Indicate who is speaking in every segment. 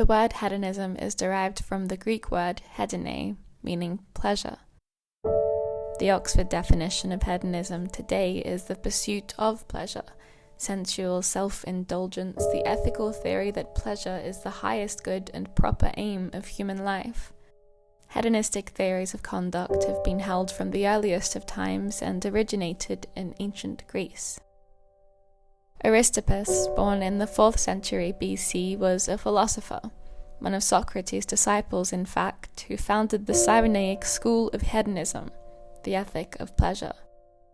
Speaker 1: The word hedonism is derived from the Greek word hedone, meaning pleasure. The Oxford definition of hedonism today is the pursuit of pleasure, sensual self-indulgence, the ethical theory that pleasure is the highest good and proper aim of human life. Hedonistic theories of conduct have been held from the earliest of times and originated in ancient Greece. Aristippus, born in the 4th century BC, was a philosopher, one of Socrates' disciples in fact, who founded the Cyrenaic school of hedonism, the ethic of pleasure.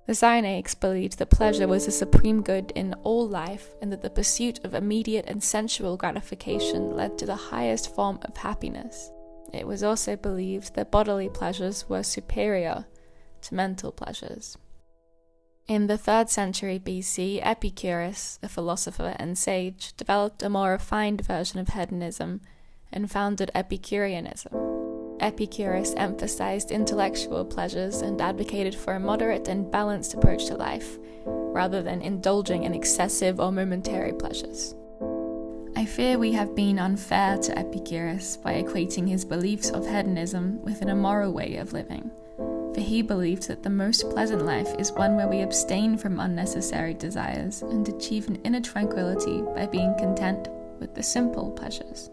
Speaker 1: The Cyrenaics believed that pleasure was the supreme good in all life and that the pursuit of immediate and sensual gratification led to the highest form of happiness. It was also believed that bodily pleasures were superior to mental pleasures. In the 3rd century BC, Epicurus, a philosopher and sage, developed a more refined version of hedonism and founded Epicureanism. Epicurus emphasized intellectual pleasures and advocated for a moderate and balanced approach to life, rather than indulging in excessive or momentary pleasures. I fear we have been unfair to Epicurus by equating his beliefs of hedonism with an immoral way of living, for he believed that the most pleasant life is one where we abstain from unnecessary desires and achieve an inner tranquility by being content with the simple pleasures.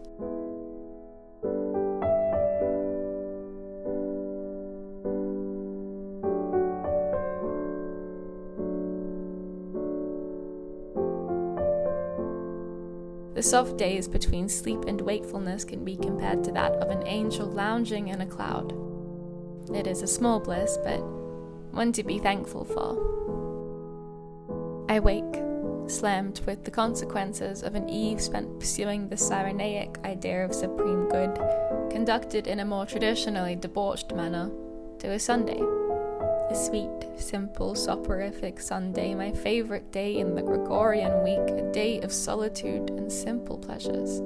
Speaker 1: The soft days between sleep and wakefulness can be compared to that of an angel lounging in a cloud. It is a small bliss, but one to be thankful for. I wake, slammed with the consequences of an eve spent pursuing the Cyrenaic idea of supreme good, conducted in a more traditionally debauched manner, to a Sunday. A sweet, simple, soporific Sunday, my favorite day in the Gregorian week, a day of solitude and simple pleasures.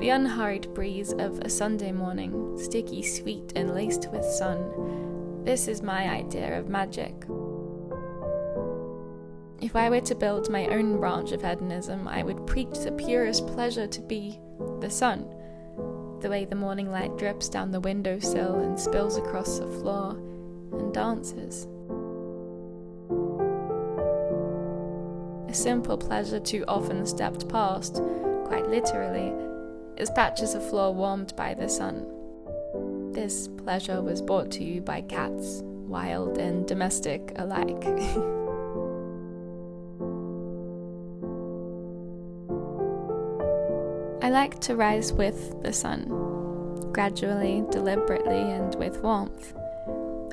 Speaker 1: The unhurried breeze of a Sunday morning, sticky, sweet, and laced with sun. This is my idea of magic. If I were to build my own branch of hedonism, I would preach the purest pleasure to be the sun, the way the morning light drips down the windowsill and spills across the floor and dances. A simple pleasure too often stepped past, quite literally, is patches of floor warmed by the sun. This pleasure was brought to you by cats, wild and domestic alike. I like to rise with the sun, gradually, deliberately, and with warmth.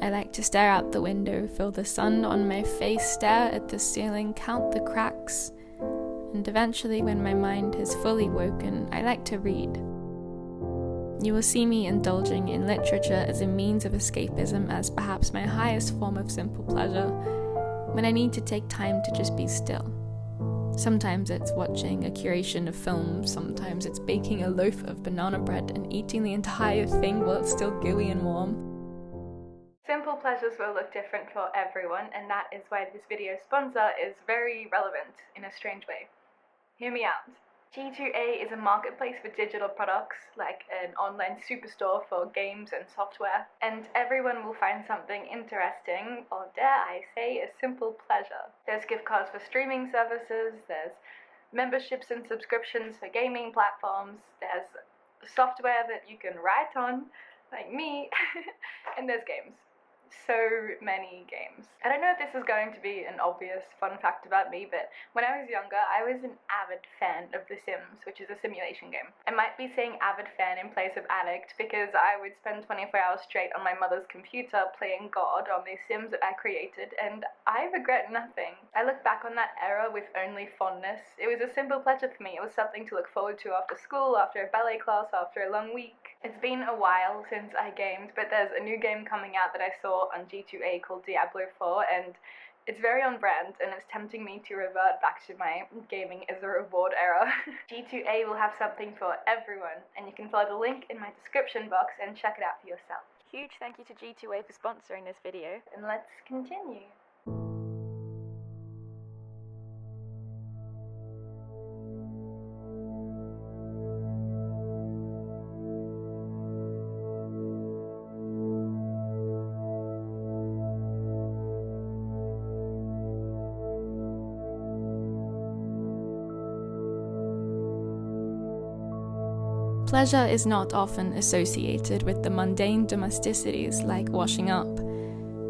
Speaker 1: I like to stare out the window, feel the sun on my face, stare at the ceiling, count the cracks, and eventually, when my mind has fully woken, I like to read. You will see me indulging in literature as a means of escapism, as perhaps my highest form of simple pleasure, when I need to take time to just be still. Sometimes it's watching a curation of films, sometimes it's baking a loaf of banana bread and eating the entire thing while it's still gooey and warm. Simple pleasures will look different for everyone, and that is why this video's sponsor is very relevant in a strange way. Hear me out. G2A is a marketplace for digital products, like an online superstore for games and software, and everyone will find something interesting, or dare I say, a simple pleasure. There's gift cards for streaming services, there's memberships and subscriptions for gaming platforms, there's software that you can write on, like me, and there's games. So many games. I don't know if this is going to be an obvious fun fact about me, but when I was younger, I was an avid fan of The Sims, which is a simulation game. I might be saying avid fan in place of addict because I would spend 24 hours straight on my mother's computer playing God on these Sims that I created, and I regret nothing. I look back on that era with only fondness. It was a simple pleasure for me. It was something to look forward to after school, after a ballet class, after a long week. It's been a while since I gamed, but there's a new game coming out that I saw on G2A called Diablo 4, and it's very on brand, and it's tempting me to revert back to my gaming as a reward era. G2A will have something for everyone, and you can follow the link in my description box and check it out for yourself. Huge thank you to G2A for sponsoring this video, and let's continue. Pleasure is not often associated with the mundane domesticities like washing up,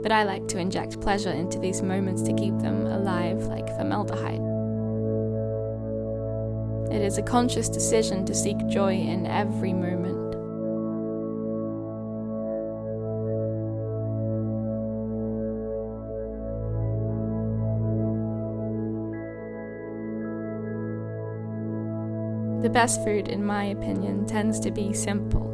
Speaker 1: but I like to inject pleasure into these moments to keep them alive like formaldehyde. It is a conscious decision to seek joy in every moment. The best food, in my opinion, tends to be simple.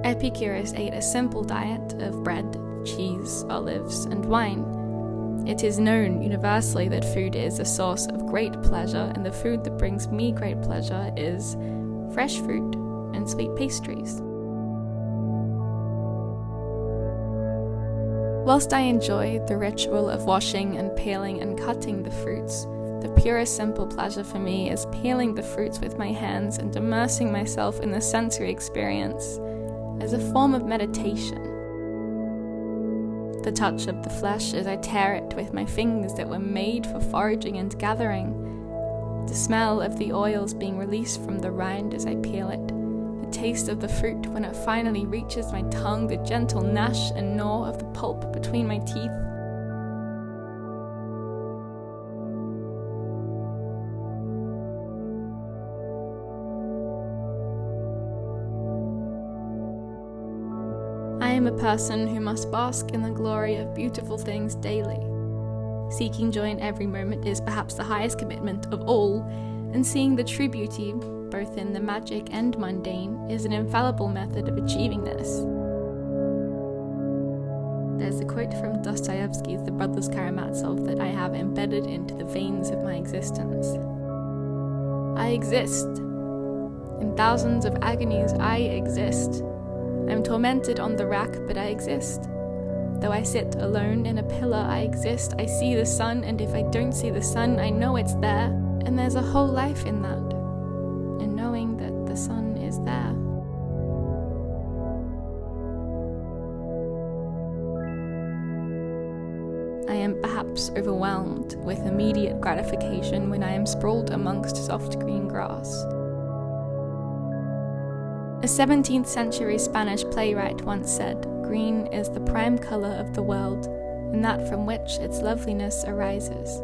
Speaker 1: Epicurus ate a simple diet of bread, cheese, olives, and wine. It is known universally that food is a source of great pleasure, and the food that brings me great pleasure is fresh fruit and sweet pastries. Whilst I enjoy the ritual of washing and peeling and cutting the fruits, the purest simple pleasure for me is peeling the fruits with my hands and immersing myself in the sensory experience as a form of meditation. The touch of the flesh as I tear it with my fingers that were made for foraging and gathering, the smell of the oils being released from the rind as I peel it, the taste of the fruit when it finally reaches my tongue, the gentle gnash and gnaw of the pulp between my teeth. I am a person who must bask in the glory of beautiful things daily. Seeking joy in every moment is perhaps the highest commitment of all, and seeing the true beauty, both in the magic and mundane, is an infallible method of achieving this. There's a quote from Dostoevsky's The Brothers Karamazov that I have embedded into the veins of my existence. I exist. In thousands of agonies, I exist. I'm tormented on the rack, but I exist. Though I sit alone in a pillar, I exist. I see the sun, and if I don't see the sun, I know it's there. And there's a whole life in that, in knowing that the sun is there. I am perhaps overwhelmed with immediate gratification when I am sprawled amongst soft green grass. A 17th century Spanish playwright once said, "Green is the prime colour of the world, and that from which its loveliness arises."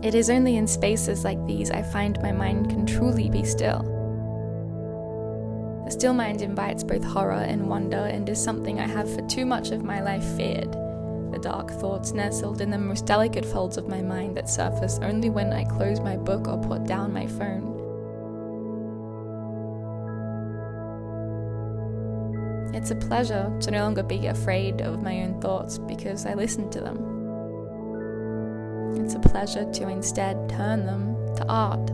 Speaker 1: It is only in spaces like these I find my mind can truly be still. A still mind invites both horror and wonder, and is something I have for too much of my life feared. The dark thoughts nestled in the most delicate folds of my mind that surface only when I close my book or put down my phone. It's a pleasure to no longer be afraid of my own thoughts because I listen to them. It's a pleasure to instead turn them to art.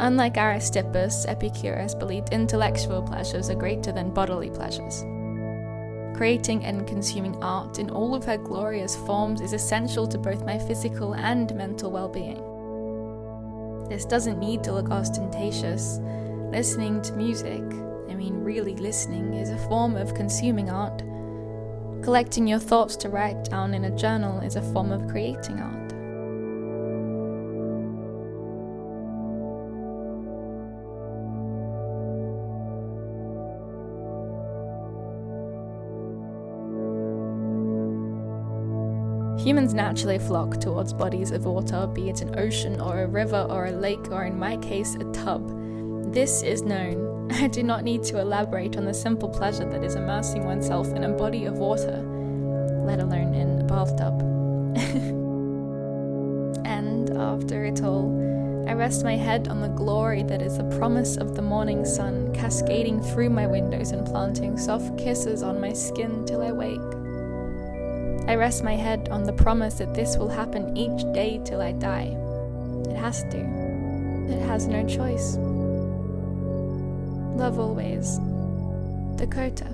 Speaker 1: Unlike Aristippus, Epicurus believed intellectual pleasures are greater than bodily pleasures. Creating and consuming art in all of her glorious forms is essential to both my physical and mental well-being. This doesn't need to look ostentatious. Listening to music, really listening, is a form of consuming art. Collecting your thoughts to write down in a journal is a form of creating art. Humans naturally flock towards bodies of water, be it an ocean or a river or a lake, or in my case, a tub. This is known. I do not need to elaborate on the simple pleasure that is immersing oneself in a body of water, let alone in a bathtub. And after it all, I rest my head on the glory that is the promise of the morning sun, cascading through my windows and planting soft kisses on my skin till I wake. I rest my head on the promise that this will happen each day till I die. It has to. It has no choice. Love always. Dakota.